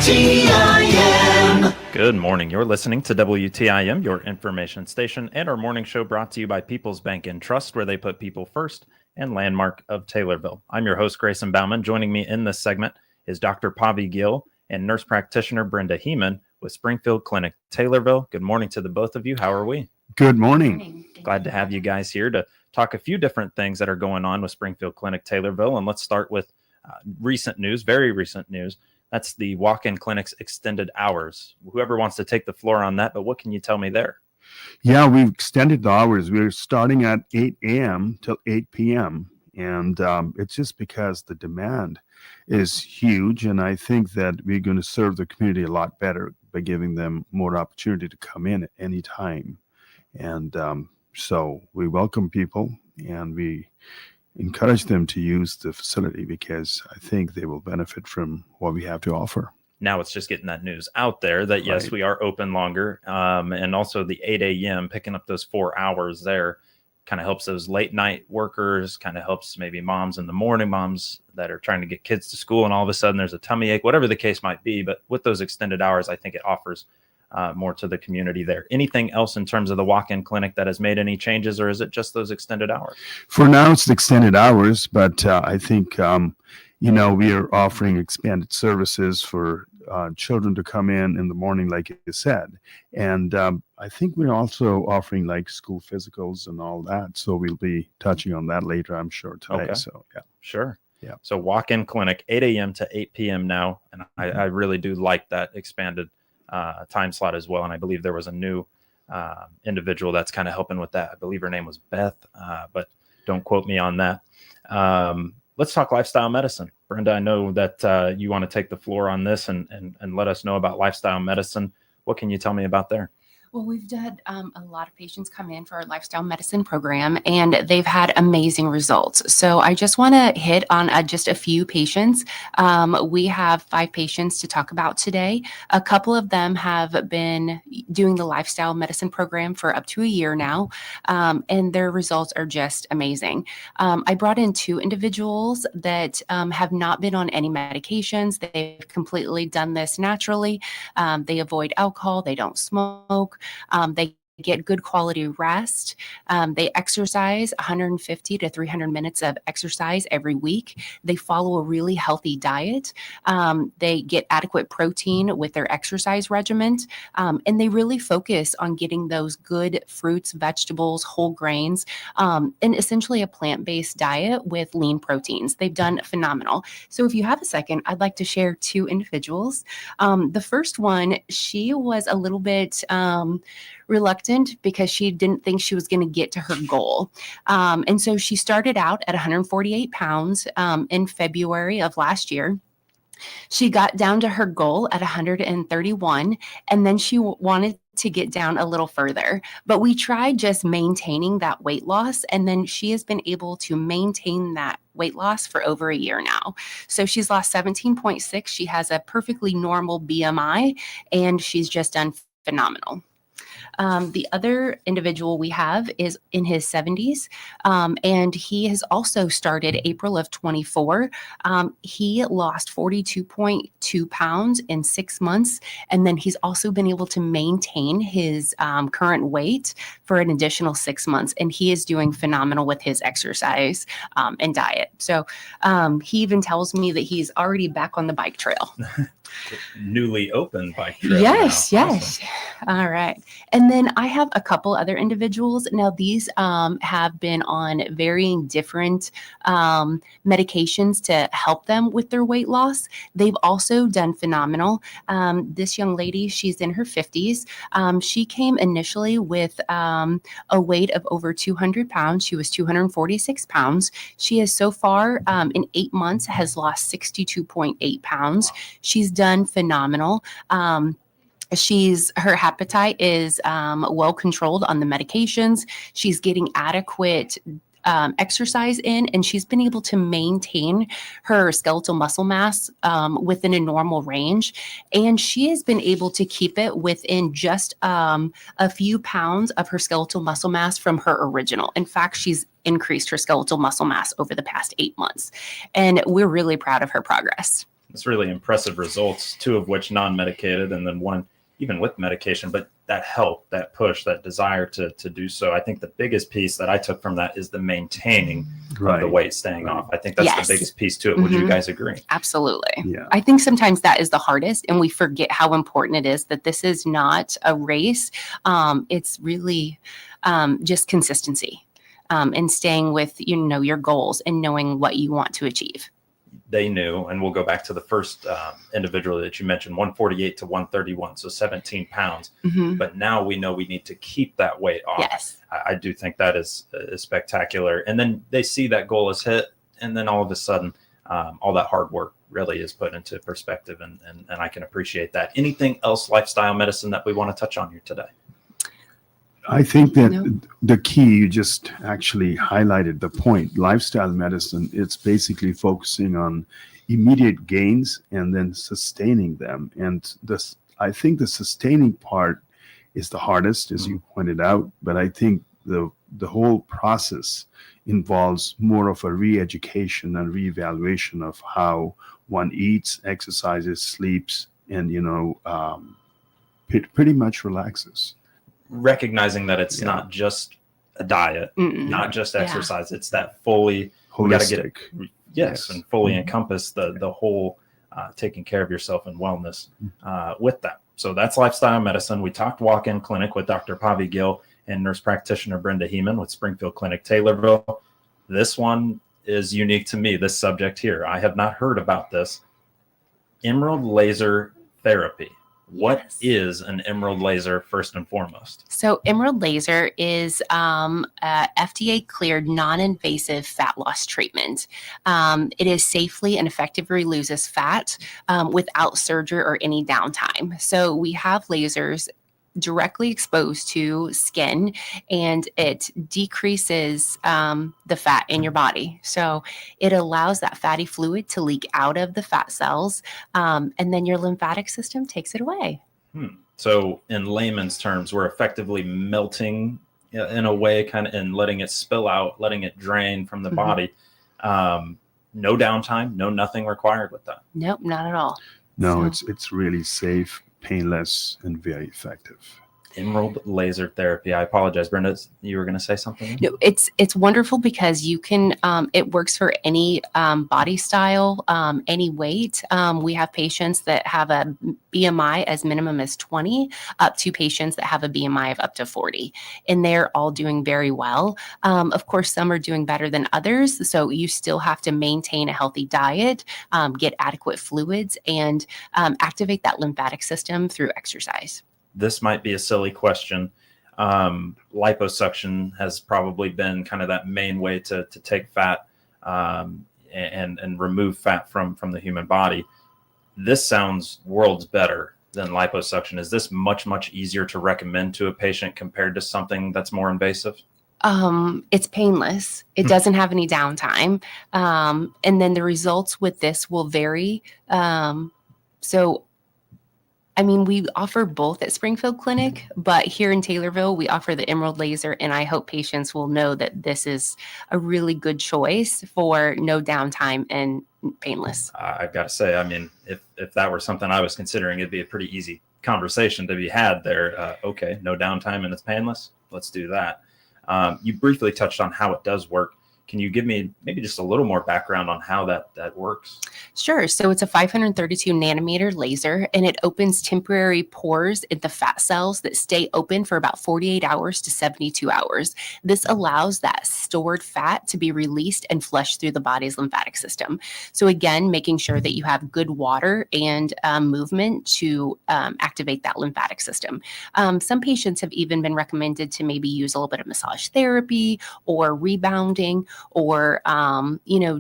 WTIM. Good morning. You're listening to WTIM, your information station, and our morning show brought to you by People's Bank and Trust, where they put people first, and Landmark of Taylorville. I'm your host, Grayson Bauman. Joining me in this segment is Dr. Pavi Gill and nurse practitioner Brenda Heeman with Springfield Clinic, Taylorville. Good morning to the both of you. How are we? Good morning. Glad to have you guys here to talk a few different things that are going on with Springfield Clinic, Taylorville. And let's start with recent news, very recent news. That's the walk-in clinic's extended hours. Whoever wants to take the floor on that, but what can you tell me there? Yeah, we've extended the hours. We're starting at 8 a.m. till 8 p.m. And it's just because the demand is huge. And I think that we're going to serve the community a lot better by giving them more opportunity to come in at any time. And so we welcome people and we encourage them to use the facility because I think they will benefit from what we have to offer. Now it's just getting that news out there that yes, we are open longer. And also the 8 a.m. picking up those 4 hours there kind of helps those late night workers, kind of helps maybe moms in the morning, moms that are trying to get kids to school and all of a sudden there's a tummy ache, whatever the case might be. But with those extended hours, I think it offers more to the community there. Anything else in terms of the walk-in clinic that has made any changes, or is it just those extended hours? For now, it's the extended hours, but I think, we are offering expanded services for children to come in the morning, like you said. And I think we're also offering like school physicals and all that. So we'll be touching on that later, I'm sure, today. Okay. So, yeah. Sure. Yeah. So walk-in clinic, 8 a.m. to 8 p.m. now. And I really do like that expanded time slot as well. And I believe there was a new individual that's kind of helping with that. I believe her name was Beth, but don't quote me on that. Let's talk lifestyle medicine. Brenda, I know that you want to take the floor on this and let us know about lifestyle medicine. What can you tell me about there? Well, we've had a lot of patients come in for our lifestyle medicine program, and they've had amazing results. So I just want to hit on just a few patients. We have 5 patients to talk about today. A couple of them have been doing the lifestyle medicine program for up to a year now, and their results are just amazing. I brought in 2 individuals that have not been on any medications. They've completely done this naturally. They avoid alcohol. They don't smoke. They get good quality rest. They exercise 150 to 300 minutes of exercise every week. They follow a really healthy diet. They get adequate protein with their exercise regimen. And they really focus on getting those good fruits, vegetables, whole grains, and essentially a plant-based diet with lean proteins. They've done phenomenal. So if you have a second, I'd like to share 2 individuals. The first one, she was a little bit reluctant because she didn't think she was going to get to her goal. And so she started out at 148 pounds in February of last year. She got down to her goal at 131, and then she wanted to get down a little further. But we tried just maintaining that weight loss, and then she has been able to maintain that weight loss for over a year now. So she's lost 17.6. She has a perfectly normal BMI, and she's just done phenomenal. The other individual we have is in his 70s, and he has also started April of 24. He lost 42.2 pounds in 6 months, and then he's also been able to maintain his current weight for an additional 6 months, and he is doing phenomenal with his exercise and diet. So he even tells me that he's already back on the bike trail. Newly opened bike trail. Yes, now. yes. Awesome. All right. And then I have a couple other individuals. Now, these have been on varying different medications to help them with their weight loss. They've also done phenomenal. This young lady, she's in her 50s. She came initially with a weight of over 200 pounds. She was 246 pounds. She has so far in 8 months has lost 62.8 pounds. She's done phenomenal. Her appetite is well controlled on the medications. She's getting adequate exercise in, and she's been able to maintain her skeletal muscle mass within a normal range. And she has been able to keep it within just a few pounds of her skeletal muscle mass from her original. In fact, she's increased her skeletal muscle mass over the past 8 months. And we're really proud of her progress. It's really impressive results, 2 of which non-medicated, and then 1 even with medication. But that help, that push, that desire to do so. I think the biggest piece that I took from that is the maintaining of the weight staying off. I think that's the biggest piece to it. Would you guys agree? Absolutely. Yeah. I think sometimes that is the hardest, and we forget how important it is that this is not a race. It's really just consistency and staying with, your goals and knowing what you want to achieve. They knew, and we'll go back to the first individual that you mentioned, 148 to 131, so 17 pounds. But now we know we need to keep that weight off. Yes. I do think that is spectacular. And then they see that goal is hit, and then all of a sudden, all that hard work really is put into perspective, and I can appreciate that. Anything else lifestyle medicine that we want to touch on here today? I think that the key, you just actually highlighted the point. Lifestyle medicine, it's basically focusing on immediate gains and then sustaining them. And I think the sustaining part is the hardest, as you pointed out. But I think the whole process involves more of a re-education and re-evaluation of how one eats, exercises, sleeps, and pretty much relaxes. Recognizing that it's not just a diet, not just exercise, it's that fully holistic. And fully encompass the whole taking care of yourself and wellness with that. So that's lifestyle medicine. We talked walk-in clinic with Dr. Pavi Gill and nurse practitioner Brenda Heeman with Springfield Clinic Taylorville. This one is unique to me, this subject here. I have not heard about this. Emerald laser therapy. What is an emerald laser, first and foremost? So emerald laser is FDA cleared non-invasive fat loss treatment. It is safely and effectively loses fat without surgery or any downtime. So we have lasers directly exposed to skin, and it decreases the fat in your body. So it allows that fatty fluid to leak out of the fat cells, and then your lymphatic system takes it away. So in layman's terms, we're effectively melting in a way, kind of, and letting it spill out, letting it drain from the body. No downtime, nothing required with that. Nope, not at all. No, it's really safe, painless, and very effective. Emerald laser therapy. I apologize, Brenda. You were going to say something? No, it's wonderful because you can. It works for any body style, any weight. We have patients that have a BMI as minimum as 20, up to patients that have a BMI of up to 40, and they're all doing very well. Of course, some are doing better than others, so you still have to maintain a healthy diet, get adequate fluids, and activate that lymphatic system through exercise. This might be a silly question. Liposuction has probably been kind of that main way to take fat and remove fat from the human body. This sounds worlds better than liposuction. Is this much easier to recommend to a patient compared to something that's more invasive? It's painless. It doesn't have any downtime. And then the results with this will vary. We offer both at Springfield Clinic, but here in Taylorville, we offer the Emerald Laser, and I hope patients will know that this is a really good choice for no downtime and painless. I've got to say, if that were something I was considering, it'd be a pretty easy conversation to be had there. Okay, no downtime and it's painless. Let's do that. You briefly touched on how it does work. Can you give me maybe just a little more background on how that works? Sure. So it's a 532 nanometer laser, and it opens temporary pores in the fat cells that stay open for about 48 hours to 72 hours. This allows that stored fat to be released and flushed through the body's lymphatic system. So again, making sure that you have good water and movement to activate that lymphatic system. Some patients have even been recommended to maybe use a little bit of massage therapy or rebounding, or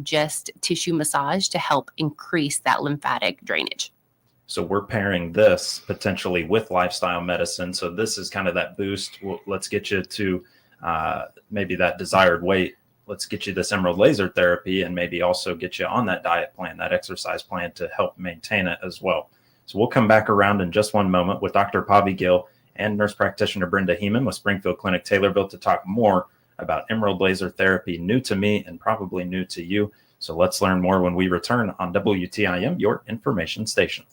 just tissue massage to help increase that lymphatic drainage. So we're pairing this potentially with lifestyle medicine. So this is kind of that boost. Let's get you to maybe that desired weight. Let's get you this emerald laser therapy, and maybe also get you on that diet plan, that exercise plan, to help maintain it as well. So we'll come back around in just one moment with Dr. Pavi Gill and nurse practitioner Brenda Heeman with Springfield Clinic Taylorville to talk more about emerald laser therapy, new to me and probably new to you. So let's learn more when we return on WTIM, your information station.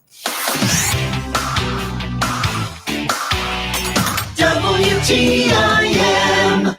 WTIM.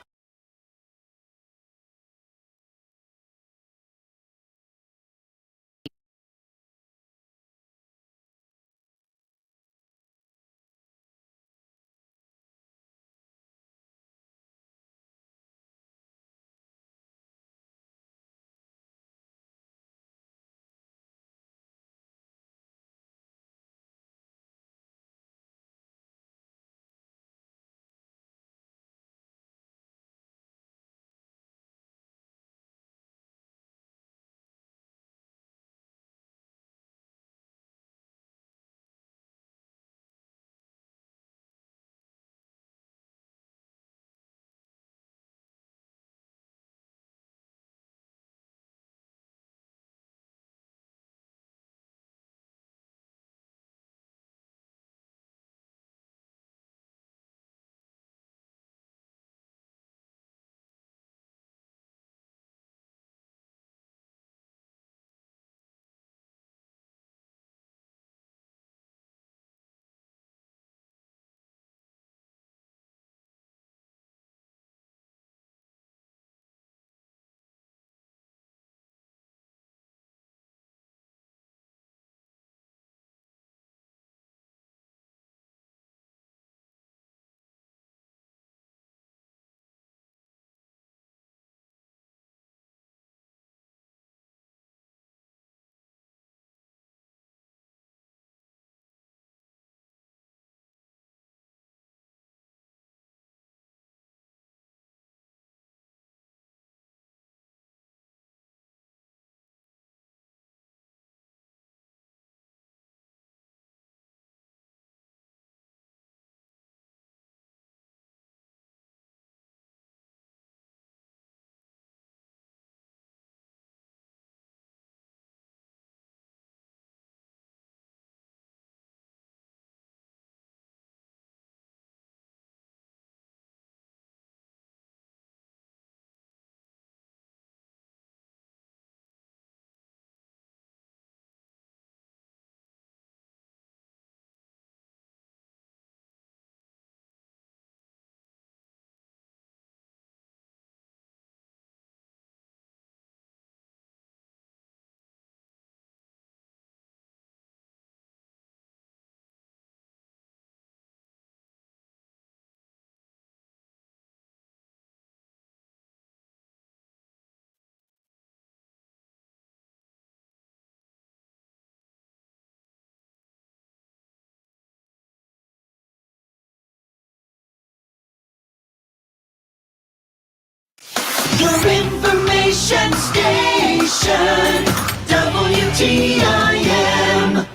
Your information station, WTIM.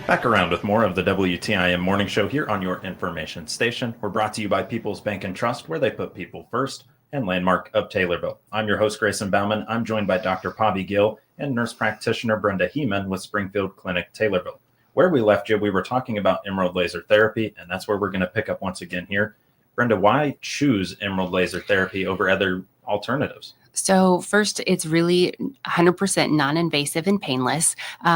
Back around with more of the WTIM morning show here on your information station. We're brought to you by People's Bank and Trust, where they put people first, and Landmark of Taylorville. I'm your host, Grayson Bauman. I'm joined by Dr. Pavi Gill and nurse practitioner Brenda Heeman with Springfield Clinic, Taylorville. Where we left you, we were talking about emerald laser therapy, and that's where we're going to pick up once again here. Brenda, why choose emerald laser therapy over other alternatives? So first, it's really 100% non-invasive and painless.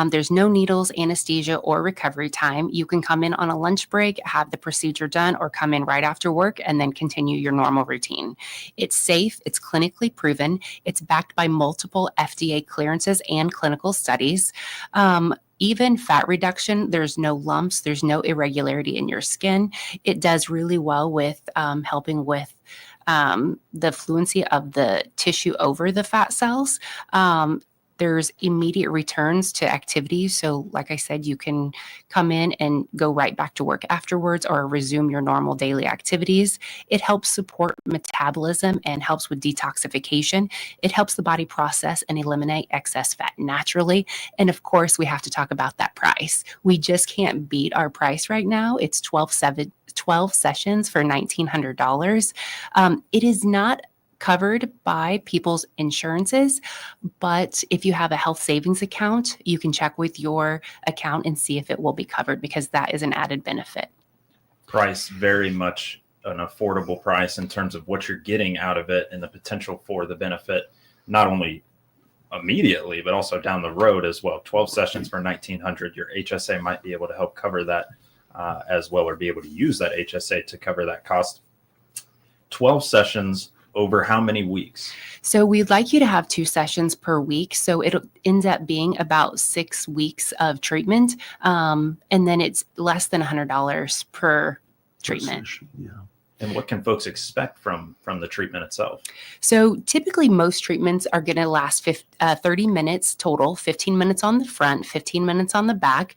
There's no needles, anesthesia, or recovery time. You can come in on a lunch break, have the procedure done, or come in right after work and then continue your normal routine. It's safe. It's clinically proven. It's backed by multiple FDA clearances and clinical studies. Even fat reduction, there's no lumps, there's no irregularity in your skin. It does really well with helping with the fluency of the tissue over the fat cells. There's immediate returns to activities. So like I said, you can come in and go right back to work afterwards or resume your normal daily activities. It helps support metabolism and helps with detoxification. It helps the body process and eliminate excess fat naturally. And of course, we have to talk about that price. We just can't beat our price right now. It's 12 sessions for $1,900. It is not covered by people's insurances, but if you have a health savings account, you can check with your account and see if it will be covered, because that is an added benefit. Price, very much an affordable price in terms of what you're getting out of it and the potential for the benefit, not only immediately, but also down the road as well. 12 sessions for 1,900. Your HSA might be able to help cover that as well, or be able to use that HSA to cover that cost. 12 sessions over how many weeks? So we'd like you to have 2 sessions per week. So it ends up being about 6 weeks of treatment. And then it's less than $100 per treatment. Yeah. And what can folks expect from the treatment itself? So typically most treatments are going to last 30 minutes total, 15 minutes on the front, 15 minutes on the back.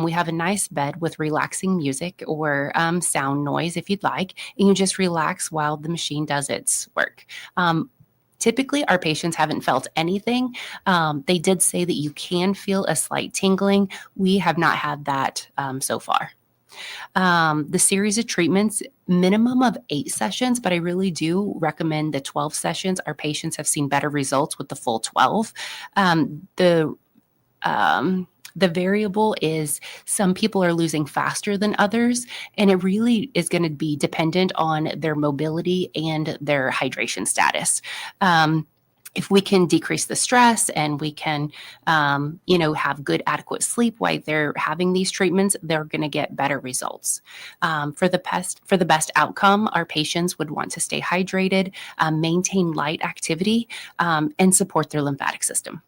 We have a nice bed with relaxing music or sound noise if you'd like, and you just relax while the machine does its work. Typically, our patients haven't felt anything. They did say that you can feel a slight tingling. We have not had that so far. The series of treatments, minimum of 8 sessions, but I really do recommend the 12 sessions. Our patients have seen better results with the full 12. The variable is some people are losing faster than others, and it really is going to be dependent on their mobility and their hydration status. If we can decrease the stress and we can, have good, adequate sleep while they're having these treatments, they're going to get better results. For the best outcome, our patients would want to stay hydrated, maintain light activity, and support their lymphatic system.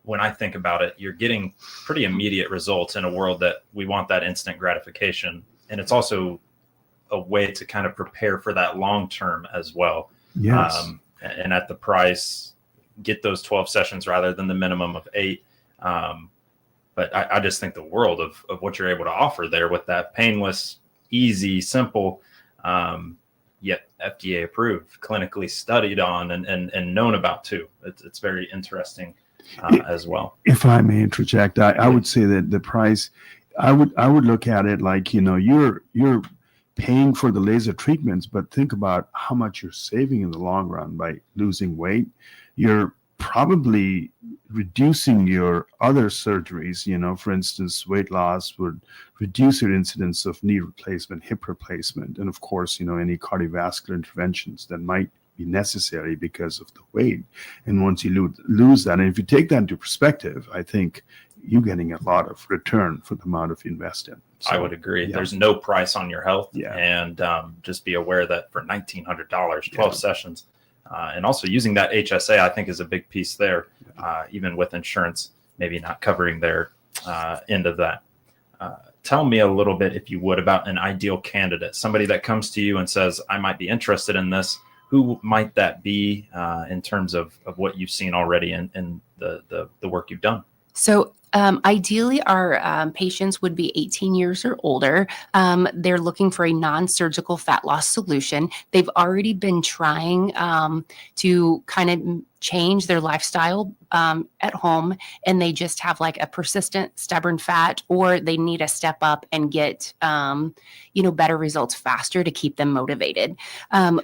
When I think about it, you're getting pretty immediate results in a world that we want that instant gratification. And it's also a way to kind of prepare for that long term as well. Yes. And at the price, get those 12 sessions rather than the minimum of 8. But I just think the world of what you're able to offer there with that painless, easy, simple, yet FDA approved, clinically studied on and known about too. It's very interesting as well. If I may interject, I would say that the price, I would look at it like, you're paying for the laser treatments, but think about how much you're saving in the long run by losing weight. You're probably reducing your other surgeries. For instance, weight loss would reduce your incidence of knee replacement, hip replacement, and of course, any cardiovascular interventions that might be necessary because of the weight. And once you lose that, and if you take that into perspective, I think you're getting a lot of return for the amount of invest in. So, I would agree. yeah. There's no price on your health. Yeah. And just be aware that for $1,900, 12 sessions, and also using that HSA, I think is a big piece there, even with insurance, maybe not covering their end of that. Tell me a little bit, if you would, about an ideal candidate, somebody that comes to you and says, I might be interested in this. Who might that be in terms of what you've seen already in the work you've done? So ideally, our patients would be 18 years or older. They're looking for a non-surgical fat loss solution. They've already been trying to kind of change their lifestyle at home, and they just have like a persistent, stubborn fat, or they need to step up and get, better results faster to keep them motivated.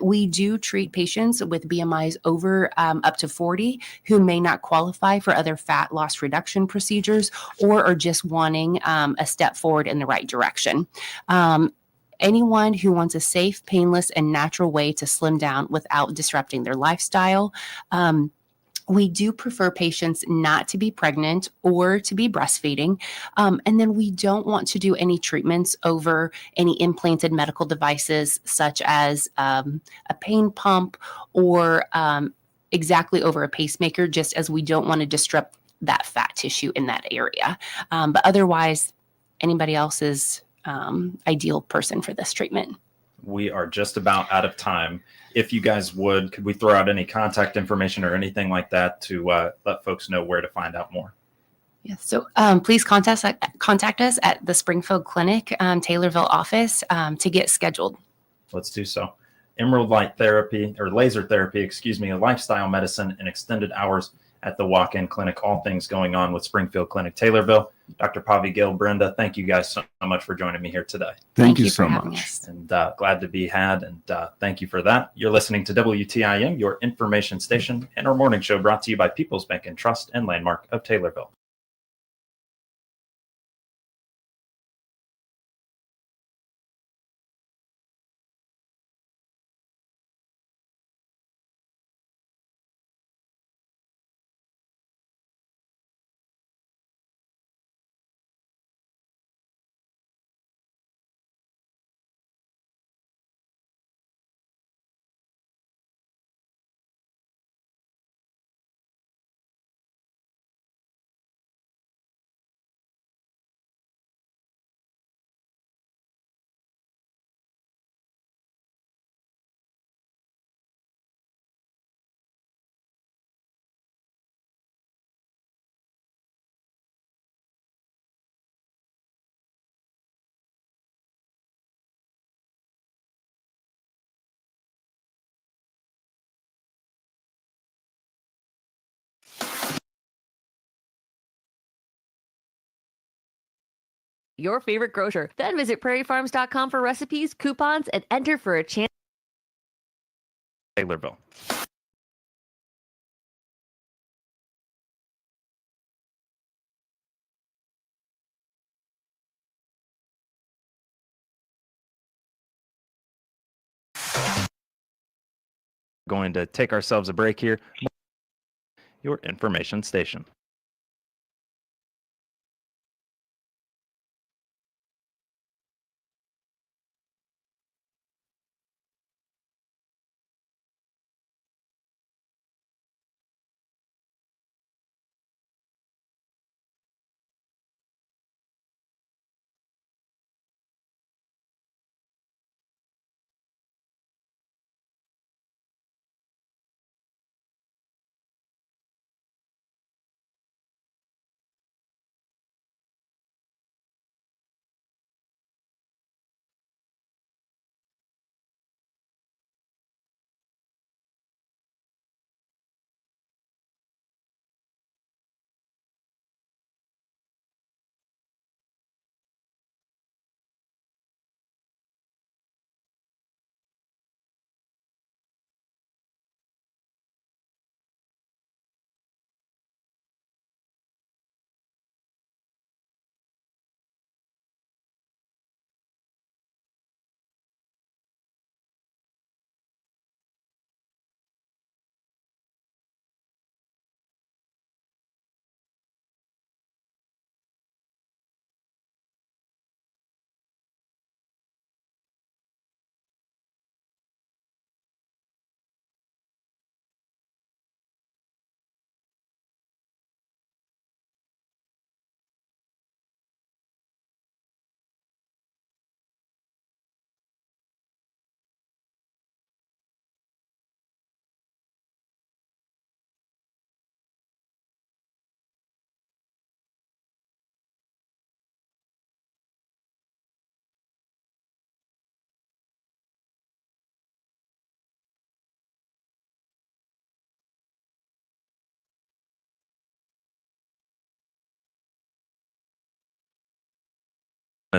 We do treat patients with BMIs over up to 40 who may not qualify for other fat loss reduction procedures or are just wanting a step forward in the right direction. Anyone who wants a safe, painless, and natural way to slim down without disrupting their lifestyle. We do prefer patients not to be pregnant or to be breastfeeding. And then we don't want to do any treatments over any implanted medical devices, such as a pain pump or exactly over a pacemaker, just as we don't want to disrupt that fat tissue in that area. But otherwise, anybody else is ideal person for this treatment. We are just about out of time. If you guys could we throw out any contact information or anything like that to let folks know where to find out more? Yes. So please contact us at the Springfield Clinic, Taylorville office to get scheduled. Let's do so. Emerald light therapy or laser therapy, a lifestyle medicine and extended hours at the walk-in clinic. All things going on with Springfield Clinic, Taylorville. Dr. Pavi, Gill, Brenda, thank you guys so much for joining me here today. Thank you so much. And glad to be had. And thank you for that. You're listening to WTIM, your information station, and our morning show brought to you by People's Bank and Trust and Landmark of Taylorville. your favorite grocer. Then visit prairiefarms.com for recipes, coupons, and enter for a chance. Taylorville. Going to take ourselves a break here. Your information station.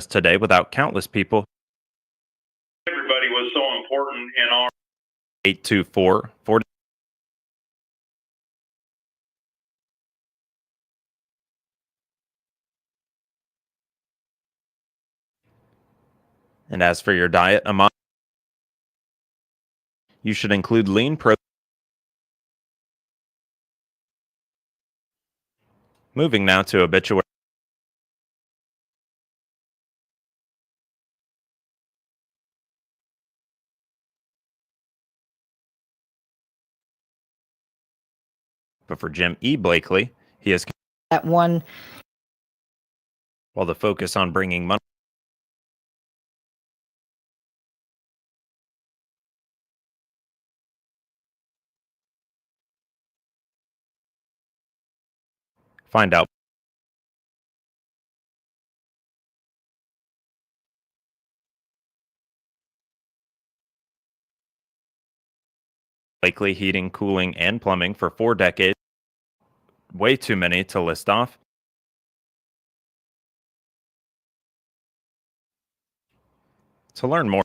Today without countless people. Everybody was so important in our 824 40. And as for your diet, you should include lean protein. Moving now to obituary. But for Jim E. Blakely, he is That one. While the focus on bringing money. Find out. Blakely heating, cooling, and plumbing for 4 decades. Way too many to list off. To learn more.